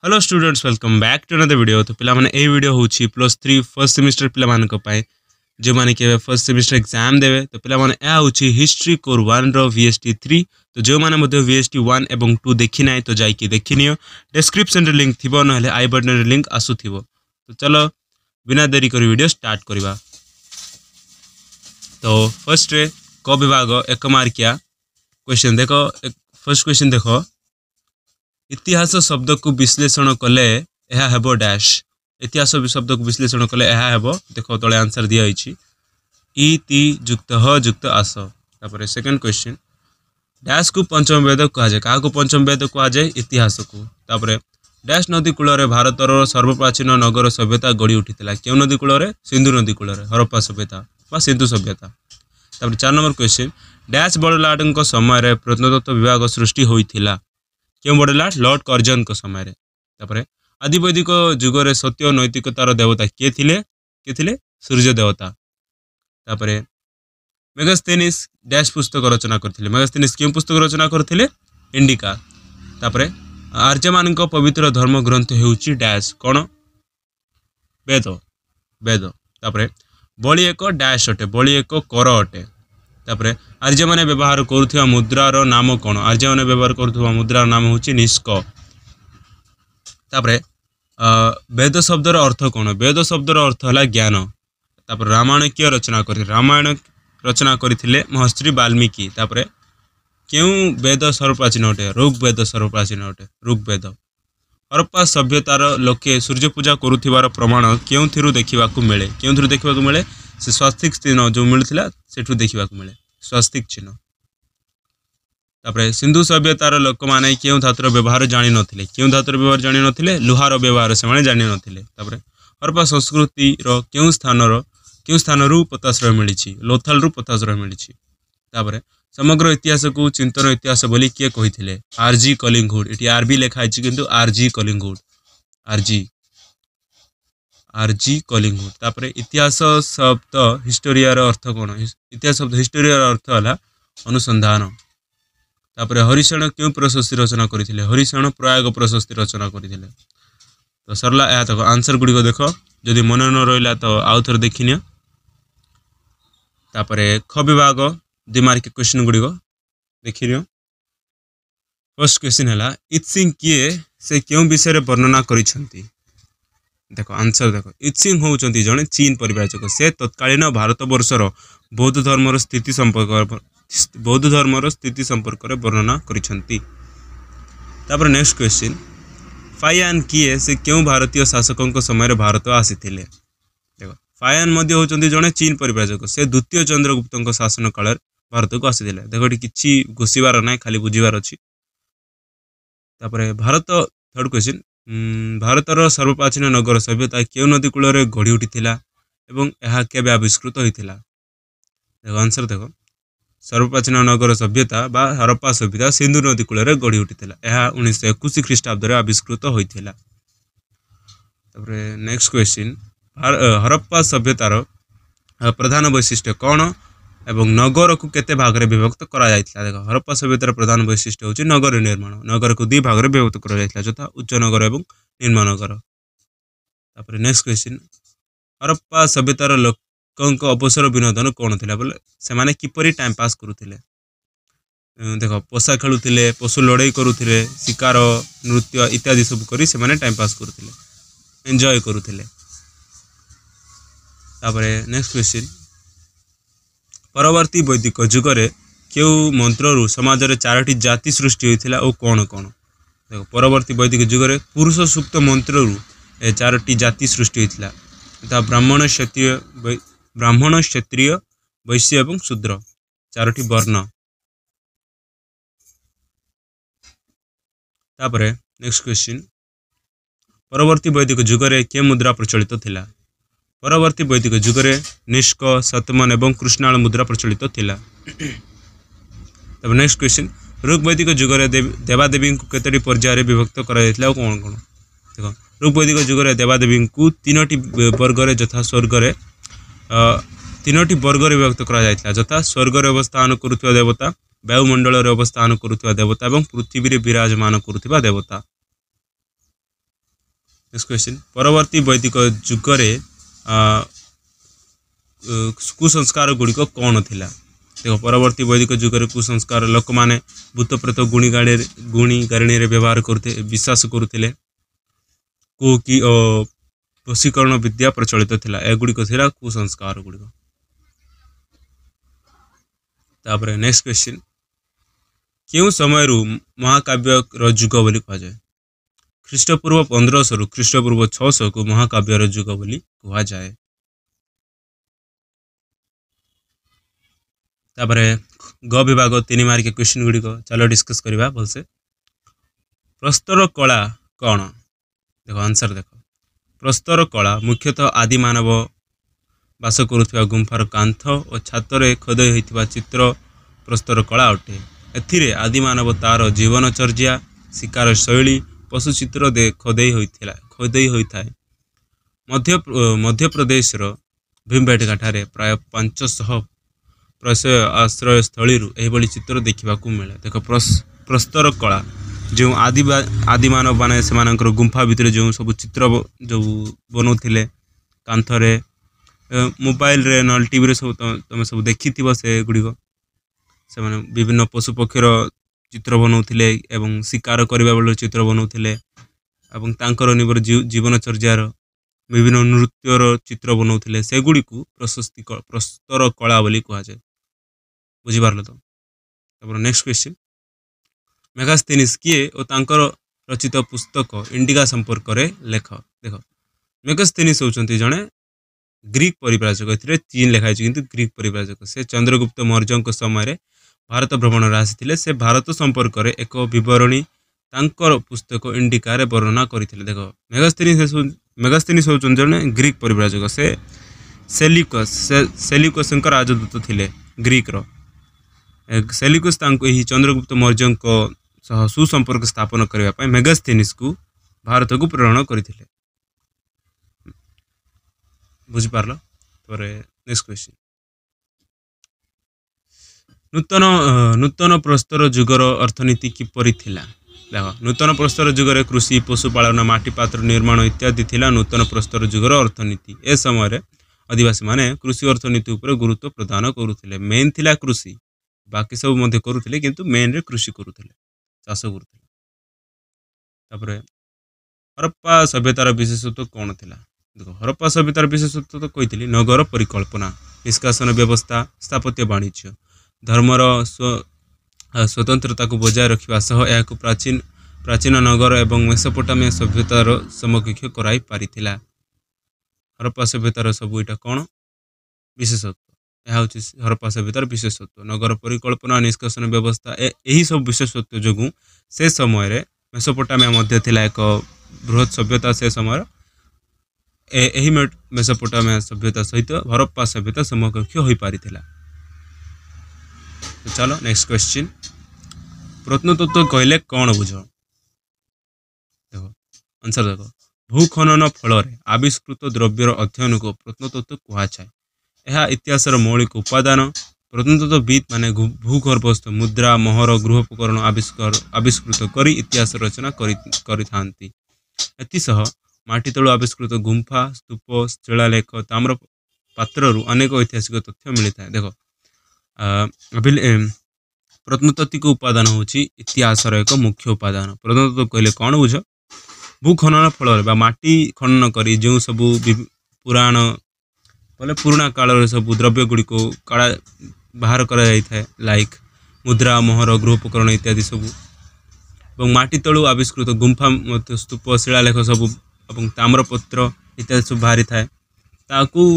Hello students welcome back to another video. तो पिला माने ए वीडियो होची +3 फर्स्ट सेमिस्टर पिला मान को पाए जो माने के फर्स्ट सेमिस्टर एग्जाम देवे। तो पिला माने ए होची हिस्ट्री कोर 1 रो VST 3। तो जो माने मध्ये VST 1 एवं 2 देखि नाही तो जाई कि देखिनियो। डिस्क्रिप्शन रे लिंक थिबो नहले आई बटन रे लिंक आसु थिबो। तो चलो बिना देरी करी वीडियो स्टार्ट करबा। तो फर्स्ट रे क विभाग 1 मार्किया क्वेश्चन देखो। फर्स्ट क्वेश्चन देखो, इतिहास शब्द को विश्लेषण कले यह हेबो डैश। इतिहास शब्द को विश्लेषण कले यह हेबो, देखो तले आंसर दिया होइछि इति युक्त ह युक्त आस। तापर सेकंड क्वेश्चन, डैश को पंचम वेद कहा जाय। का को पंचम वेद कहा जाय? इतिहास को। तापर डैश नदी कूल रे भारतर सर्वप्राचीन नगर सभ्यता गढ़ी उठितला। केउ नदी कूल रे? सिंधु नदी कूल रे हरप्पा सभ्यता बा सिंधु सभ्यता। तापर 4 नंबर क्वेश्चन, डैश बड़लाट को समय रे प्रत्नतत्व विभाग सृष्टि होइथिला। क्यों बड़लाट? लॉर्ड कर्जन को समय रे। तापर आदिवैदिक जुग रे सत्य और नैतिकतार देवता किए थिले? सूर्य देवता। तापर मेगास्थेनिस डैश पुस्तक रचना करथिले। मेगास्थेनिस क्यों पुस्तक रचना करथिले? इंडिका। तापर आर्य मान पवित्र धर्म ग्रंथ हेउची डैश कोन? वेद। तापर बलि एक डैश अटे, बलि एक कर अटे। तापर आर्य माने व्यवहार करुथिबा मुद्रार नाम कोन? आर्य माने व्यवहार करुथिबा मुद्रार नाम होची निष्क। तापर वेद शब्दर अर्थ कोन? वेद शब्दर अर्थ हला ज्ञान। तापर रामायण किय रचना करि? रामायण रचना करिथिले महर्षि वाल्मीकि। तापर क्यों वेद सर्वप्राचीन अटे? ऋग्वेद सर्वप्राचीन अटे, ऋग्वेद। हरप्पा सभ्यतार लोके सूर्य पूजा करुथिबार प्रमाण केउथिरु देखिबाकू मिले? केउथिरु देखिबाकू मिले? से स्वास्तिक चिन्ह जो मिलथिला सेठु देखिबाकू मिले, स्वास्तिक चिन्ह। तापर सिंधु सभ्यतार लोक माने केउ धातुर व्यवहार जानि नथिले? केउ धातुर व्यवहार जानि नथिले? लुहार व्यवहार से माने जानि नथिले। तापर हरप्पा संस्कृति रो केउ स्थानरु पताश्रय मिलिछि? लोथल रु पताश्रय मिलिछि। तापर समग्र इतिहास को चिंतन इतिहास बोली किए कहिथिले? RG कलिंगहुड। इटी आरबी लेखा आइछि किंतु RG कलिंगहुड, RG कलिंगहुड। तापर इतिहास शब्द हिस्टोरिया रो अर्थ कोन? इतिहास शब्द हिस्टोरिया रो अर्थ हला अनुसंधान। तापर हरिशण क्यों प्रशस्ति रचना करिथिले? हरिशण प्रयाग प्रशस्ति रचना करिथिले। तो सरला या तक आंसर गुडी को देखो, जदि मन न रहिला तो आउ थर देखिनियो। तापर ख विभाग 2 मार्क क्वेश्चन गुडी को देखिनियो। फर्स्ट क्वेश्चन हला, इत्सिंग किए से क्यों विषय रे वर्णना करिसंती? देखो आंसर देखो, इत्सिंग होउचंती जने चीन परिव्राजक। से तत्कालीन भारत वर्षर बौद्ध धर्मर स्थिति संपर्क रे वर्णना करिसंती। तापर नेक्स्ट क्वेश्चन, फायान किए से क्यों भारतीय शासकों को समय रे भारत आसीथिले? देखो फायान मध्ये होउचंती जने चीन परिव्राजक। से द्वितीय चंद्रगुप्तଙ୍କ शासन काल भारत को आसीथिले। देखो एटी किछि घोषिबार नै, खाली बुझिबार अछि। तापर भारत थर्ड क्वेश्चन, भारतर सर्वप्राचीन नगर सभ्यता केउ नदी कूल रे गढ़ी उठिथिला एवं एहा केबे आविष्कृत होइथिला? देखो आंसर देखो, सर्वप्राचीन नगर सभ्यता बा हरप्पा सभ्यता सिंधु नदी कूल रे गढ़ी उठिथिला। एहा 1921 ख्रीष्टाब्द रे आविष्कृत होइथिला। तापर नेक्स्ट क्वेश्चन, हरप्पा सभ्यतार प्रधान वैशिष्ट्य कोन एवं नगर को केते भाग रे विभक्त करा जायतिला? देखो हरप्पा सभ्यतार प्रधान वैशिष्ट्य होची नगर निर्माण। नगर को 2 भाग रे विभक्त करा जायतिला, जथा उच्च नगर एवं निम्न नगर। तापर नेक्स्ट क्वेश्चन, हरप्पा सभ्यतार लोकंक अवसर विनोदन कोन थिला बोले से माने किपरि टाइम पास करूथिले? देखो पोसा खेलुथिले, पशु लड़ाई करूथिले, शिकार नृत्य इत्यादि सब करी से माने टाइम पास करूथिले, एन्जॉय करूथिले। तापर नेक्स्ट क्वेश्चन, परवर्ती वैदिक जुग रे केउ मंत्र रु समाज रे 4टी जाति सृष्टि होइथिला ओ कोन कोन? देखो परवर्ती वैदिक जुग रे पुरुष सूक्त मंत्र रु 4टी जाति सृष्टि होइथिला, तथा ब्राह्मण क्षत्रिय वैश्य एवं शूद्र 4टी वर्ण। तापर नेक्स्ट क्वेश्चन, परवर्ती वैदिक जुग रे के मुद्रा प्रचलित थिला? परवर्ती वैदिक जुग रे निष्क, शतमन एवं कृष्णाल मुद्रा प्रचलित थिला। तब नेक्स्ट क्वेश्चन, ऋग वैदिक जुग रे देवादेवी को केतटी पर्याय रे विभक्त करा जायतिला ओ कोन कोन? देखो ऋग वैदिक जुग रे देवादेवी को 3टी वर्ग रे यथा स्वर्ग रे 3टी वर्ग रे विभक्त करा जायतिला, यथा स्वर्ग रे अवस्थान करुथिबा देवता, वायुमंडल रे अवस्थान करुथिबा देवता एवं पृथ्वी रे विराजमान करुथिबा देवता। नेक्स्ट क्वेश्चन परवर्ती वैदिक जुगरे कुसंस्कार गुड़िक कौन थिला देखो परवर्ती वैदिक जुगरे कुसंस्कार लोक माने भूत प्रेत गुणी गारिणी रे व्यवहार करते विश्वास करुथिले को कि वशीकरण विद्या प्रचलित थिला एगुड़िक थिला कुसंस्कार गुड़िक तापर नेक्स्ट क्वेश्चन क्यों समय महाकाव्य जुग बोली कहा जाए ख्रीष्टपूर्व 1500 रु ख्रीष्टपूर्व 600 को महाकाव्यर जुग बोली कहा जाए तापर ग विभाग 3 मार्क क्वेश्चन गुड़िक चलो डिस्कस करवा भलसे प्रस्तर कला कौन देखो आंसर देखो प्रस्तर कला मुख्यतः आदि मानव बास करुवा गुंफार कांथ और छाତରେ ଖୋଦେଇ ହୋଇଥିବା ଚିତ୍ର प्रस्तर कला अटे एथिरे आदि मानव तार जीवनचर्या शिकार शैली पशु चित्र दे खोदेई होता मध्य प्रदेश भीमबेटका ठारे प्राय 500 प्रशय आश्रय स्थली एभली चित्र देखा मिले देख प्रस्तर कला जो आदि मानव माने से गुंफा भितर जो सब चित्र जो बनाऊे कांथरे मोबाइल रे नल टीवी सब तुम सब देखी से गुड़िक से विभिन्न पशु पक्षीर चित्र बनाऊे एवं शिकार करने बेल चित्र बनाऊे निबर जीवनचर्यार विभिन्न नृत्यर चित्र बनाऊे से गुड़ी को प्रस्तर कला बोली कह जाए बुझीपार तो नेक्स्ट क्वेश्चन मेगास्थेनिस किए और तांकर रचित पुस्तक इंडिका संपर्क रे लेख देख मेगास्थेनिस होचंती जणे ग्रीक परिव्राजक ए चीन लिखाई किंतु ग्रीक परिव्राजक से चंद्रगुप्त मौर्य समय भारत भ्रमण आसी से भारत संपर्क में एक बरणी तांकर पुस्तक इंडिका रे वर्णना करथिले देख मेगास्थेनिस होचन जने ग्रीक परिव्राजक से सेल्यूकस राजदूत थिले ग्रीक रो सेल्यूकस चंद्रगुप्त मौर्य सह सुसंपर्क स्थापन करने मेगास्थेनिस को भारत को प्रेरण करथिले बुझिपार नेक्स्ट क्वेश्चन नूतन प्रस्तर जुगर अर्थनीति किपरि थिला देख नूतन प्रस्तर जुगर कृषि पशुपालन माटी पात्र निर्माण इत्यादि थिला नूतन प्रस्तर जुगर अर्थनीति ए समय आदिवासी माने कृषि अर्थनीति उपर गुरुत्व प्रदान करुथिले मेन थिला कृषि बाकी सब मध्य करुथिले किंतु मेन रे कृषि करुथिले चाष करुथिले तापर हरप्पा सभ्यतार विशेषत्व कौन थिला देखो हरप्पा सभ्यतार विशेषत्व तो कही नगर परिकल्पना निष्कासन व्यवस्था स्थापत्य वाणिज्य धर्मर स्वतंत्रता को बजाय रखा सह यह प्राचीन नगर एवं मेसोपोटामिया सभ्यतार समकक्ष कराई पारिथिला हरप्पा सभ्यतार सब यहाँ कौन विशेषत्व यह हूँ हरप्पा सभ्यतार विशेषत्व नगर परिकल्पना निष्कासन व्यवस्था यही सब विशेषत्व जो से समय मेसोपोटामिया मध्य थिला एक बृहत सभ्यता से समय यही मेसोपोटामिया सभ्यता सहित हरप्पा सभ्यता समकक्ष हो पारिथिला तो चलो नेक्स्ट क्वेश्चन प्रत्नतत्व कहले कौन बुझ देखो आंसर देखो भूखनन फल आविष्कृत द्रव्यर अध्ययन को प्रत्नतत्व कह जाए यह इतिहासर मौलिक उपादान प्रत्नतत्वविद माने भूगर्भस्थ मुद्रा मोहर गृहोपकरण आविष्कृत करी इतिहास रचना करिथांती एतिसह माटी तलु आविष्कृत गुंफा स्तूप शिलालेख ताम्र पात्र अनेक ऐतिहासिक तथ्य मिलता है देखो प्रत्नतात्विक उपादान हूँ इतिहास एक मुख्य उपादान प्रत्नतत्व कहले कौन बुझ भूखनन फल माटी खनन करी जो सब पुराण बोले पुराणा काल सब द्रव्य गुड़ी को काड़ा बाहर करा जाए लाइक मुद्रा मोहर गृहोपकरण इत्यादि सब माटी तलु आविष्कृत गुंफा स्तूप शिलालेख सब ताम्रपत्र इत्यादि सब बाहरी थाए ताकू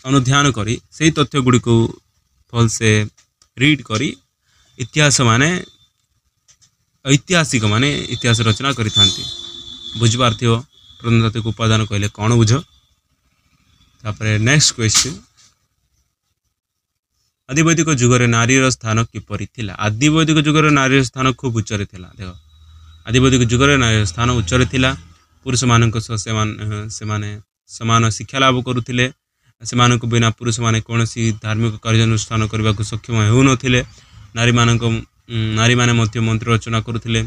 अनुध्यान करी से तथ्य गुड़ी को भल से रीड करी इतिहास माने ऐतिहासिक माने इतिहास रचना करि थांती बुझिपारथियो प्रत्नतात्विक उपादान कहले कौन बुझ तापर नेक्स्ट क्वेश्चन आदिवैदिक जुगरे नारीर स्थान किपरि थिला आदिवैदिक जुगरे नारीर स्थान खूब उच्चरे थिला देखो आदिवैदिक जुगरे नारीर स्थान उच्चरे थिला पुरुष मानक से समान शिक्षा लाभ करुथिले से बिना पुरुष माने कौन धार्मिक कार्यानुष्ठान करने को सक्षम होउनथिले नारी माने मध्य मंत्र रचना करुथिले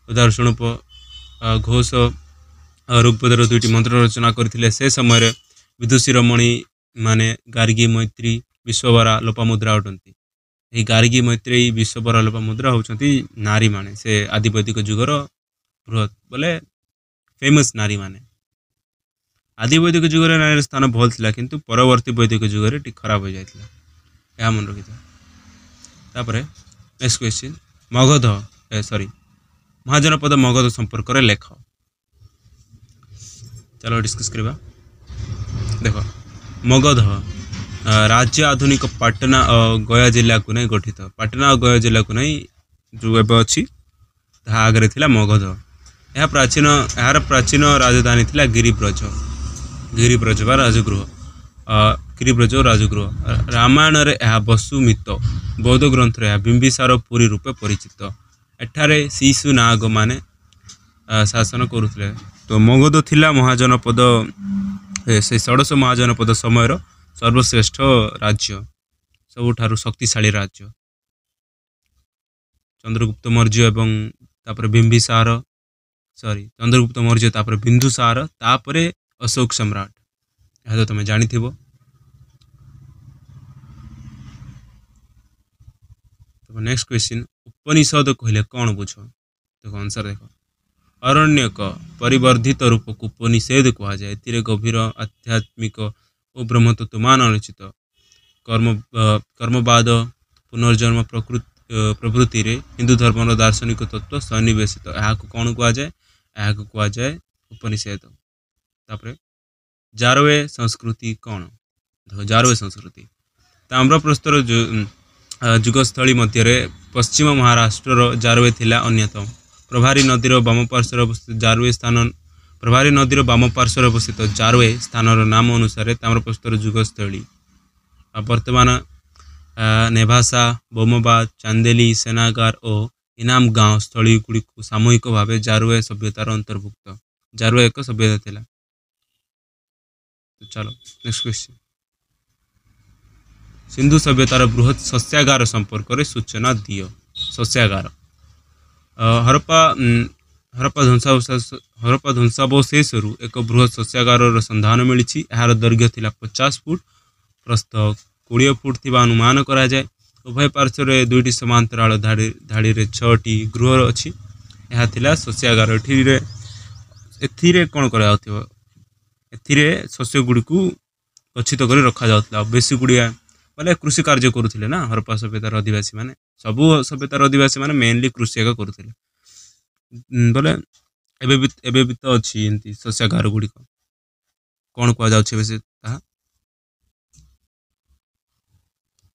उदाहरण स्वरूप घोष ऋग्वेदर 2टी मंत्र रचना करथिले से समय विदुषी रमणी माने गार्गी मैत्री विश्वबरा लोपामुद्रा अटंती। यही गार्गी मैत्री विश्वबरा लोपामुद्रा होउछंती नारी माने से आदिवैदिक जुगर बृहत बोले फेमस नारी माने। आदिवैदिक जुगर नारी स्थान भल थिला किंतु परवर्ती वैदिक जुगर टी खराब हो जाइतिला या मन रखिता। तापरे नेक्स्ट क्वेश्चन मगध सॉरी महाजनपद मगध संपर्क रे लेख। चलो डिस्कस करबा। देखो मगध राज्य आधुनिक पाटना और गया जिला को नहीं गठित। पाटना और गया जिला को नहीं जो एबे अछि ता आगरे थिला मगध। यह प्राचीन राजधानी थिला गिरिब्रज बा राजगृह गिरिब्रज राजगृह। रामायण रे यह वसुमित बौद्ध ग्रंथ रे बिंबिसार पुरी रूपे परिचित। एठारे शिशु नाग माने शासन करुथिले। तो मगध थिला महाजनपद से षोडश महाजनपद समय सर्वश्रेष्ठ राज्य सबुठारु शक्तिशाली राज्य। चंद्रगुप्त मौर्य एवं तापर बिंबिसार चंद्रगुप्त मौर्य तापर बिंदुसार तापर अशोक सम्राट यह तो तुम जानी थी। तो नेक्स्ट क्वेश्चन उपनिषद कहले कौन बुझ। देखो आंसर देखो अरण्यक परिवर्धित रूप को उपनिषद कहा जाए। एतिरे गभीर आध्यात्मिक और ब्रह्मतत्वमान अनुचित कर्मवाद पुनर्जन्म प्रभृति रे हिंदू धर्म दार्शनिक तत्व सन्निवेशित यहाँ कौन कहा जाए यहाँ कहा जाए उपनिषद। तापरे जारवे संस्कृति कौन। देखो जारवे संस्कृति ताम्रप्रस्तर जुगस्थली मध्य पश्चिम महाराष्ट्र जारवे थिला अन्यतम। प्रभारी नदीर बाम पार्श्वर अवस्थित जारवे स्थान प्रभारी नदीर बाम पार्श्वर अवस्थित जारवे स्थानर नाम अनुसार ताम्रप्रस्तर जुगस्थली। वर्तमान नेभासा बोमबाद चांदेली सेनागार और इनाम गांव स्थली गुड़ी सामूहिक भाव जारवे सभ्यतार अंतर्भुक्त। जारवे एक सभ्यता थिला। तो चलो नेक्स्ट क्वेश्चन सिंधु सभ्यतार बृहत शस्यागार संपर्क रे सूचना दियो। शस्यागार हरप्पा ध्वंसावशेष एक बृहत शस्यागार संधान मिली। यार दैर्घ्य थिला 50 फुट प्रस्थ 20 फुट थिबा अनुमान करा जाए। उभय पार्श्व 2टी समांतराल धाड़ी रे 6टी गृह अच्छी। यह थिला शस्यागार। एथिरे कौन करा जाउथिबो एथिरे शस्य गुड़ी को गच्छित कर रखा जाउथला। बेसी गुड़िया बोले कृषि कार्य करुथिले ना हरप्पा सभ्यतार आदिवासी माने सबु सभ्यतार आदिवासी माने मेनली कृषि एका करुथिले। बोले एबे भी तो अछि एंती शस्यागार गुड़ी कौन कहा जाउछि बेसी ताहा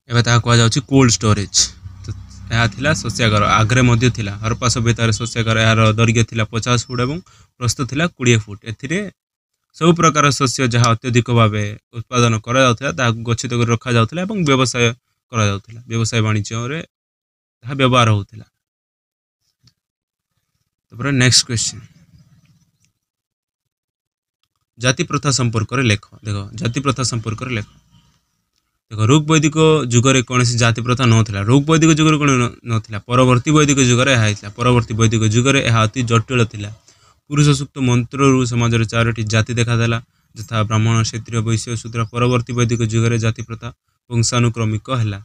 एबे ताहा कहा जाउछि कोल्ड स्टोरेज। तो यह थिला शस्यागार आगरे मध्य थिला। हरप्पा सभ्यतार शस्यागार यार दैर्घ्य थिला 50 फुट एवं प्रस्थ थिला 20 फुट। एथिरे सब प्रकार शस्य जहाँ अत्यधिक भाव उत्पादन करा गच्छित कर रखा जाउथला एवं व्यवसाय करा जाउथला। व्यवसाय वाणिज्य रे ताहा व्यवहार होउथला। तपर नेक्स्ट क्वेश्चन जाति प्रथा संपर्क रे लेख। देखो जाति प्रथा संपर्क रे लेख। देखो ऋग्वैदिक जुगरे कौन सी जाति प्रथा नथिला। ऋग्वैदिक जुगरे कौन नथिला परवर्ती वैदिक जुगरे यह आइतला। परवर्ती वैदिक जुगरे यह अति जटिल थिला। पुरुष सूक्त मंत्र समाज 4टी जाति देखादेला यथा ब्राह्मण क्षत्रिय वैश्य शूद्र। परवर्ती वैदिक जुगरे जाति प्रथा वंशानुक्रमिक है।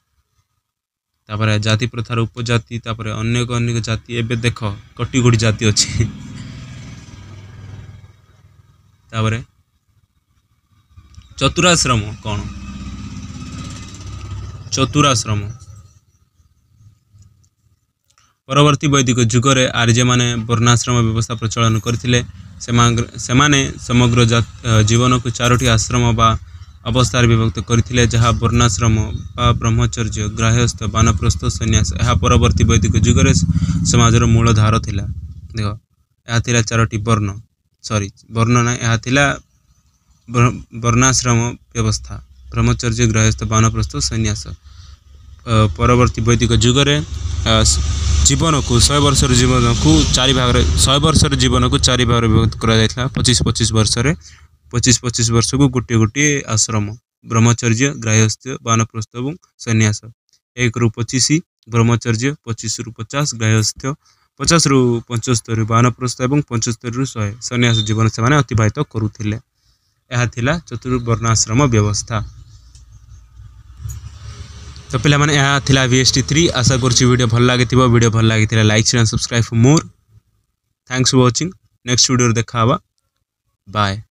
तापर जाति प्रथार उपजाति तापर अनेक अनेक जाति एबे देख कटी कोटी जाति अच्छी। तापर चतुराश्रम कौन। चतुराश्रम परवर्ती वैदिक जुगरे आर्य माने वर्णाश्रम व्यवस्था प्रचलन करथिले। सेमाने समग्र जीवन को 4टी आश्रम बा अवस्था विभक्त करथिले जहाँ वर्णाश्रम बा ब्रह्मचर्य ग्राह्यस्थ बानप्रस्थ सन्यास। यह परवर्ती वैदिक जुगरे समाजर मूल धार थिला। देखो यह थिला 4टी वर्ण ना यह थिला वर्णाश्रम व्यवस्था ब्रह्मचर्य ग्राह्यस्थ बानप्रस्थ सन्यास। परवर्ती वैदिक जुगरे जीवन को 100 वर्ष जीवन को 4 भाग 100 वर्ष जीवन को 4 भाग विभक्त करा जायथला। 25-25 वर्ष रे 25-25 वर्ष को गोटे गोटे आश्रम ब्रह्मचर्य ग्राह्यस्थ बानप्रस्थ और सन्यास। 1 ରୁ 25 ब्रह्मचर्य 25 ରୁ 50 ग्राह्यस्थ 50 ରୁ 75 ବାନପ୍ରସ୍ଥ ଏବଂ 75 ରୁ 100 ସନ୍ନ୍ୟାସ ଜୀବନ ସେମାନେ ଅତିବାହିତ କରୁଥିଲେ। ଏହା ଥିଲା ଚତୁର୍ବର୍ଣ୍ଣାଶ୍ରମ ବ୍ୟବସ୍ଥା। तो पे यहाँ थिला VST3 आशा करुँच वीडियो भल लगी वीडियो भल लगी like share and subscribe for more. Thanks for watching. Next video देखा बाय।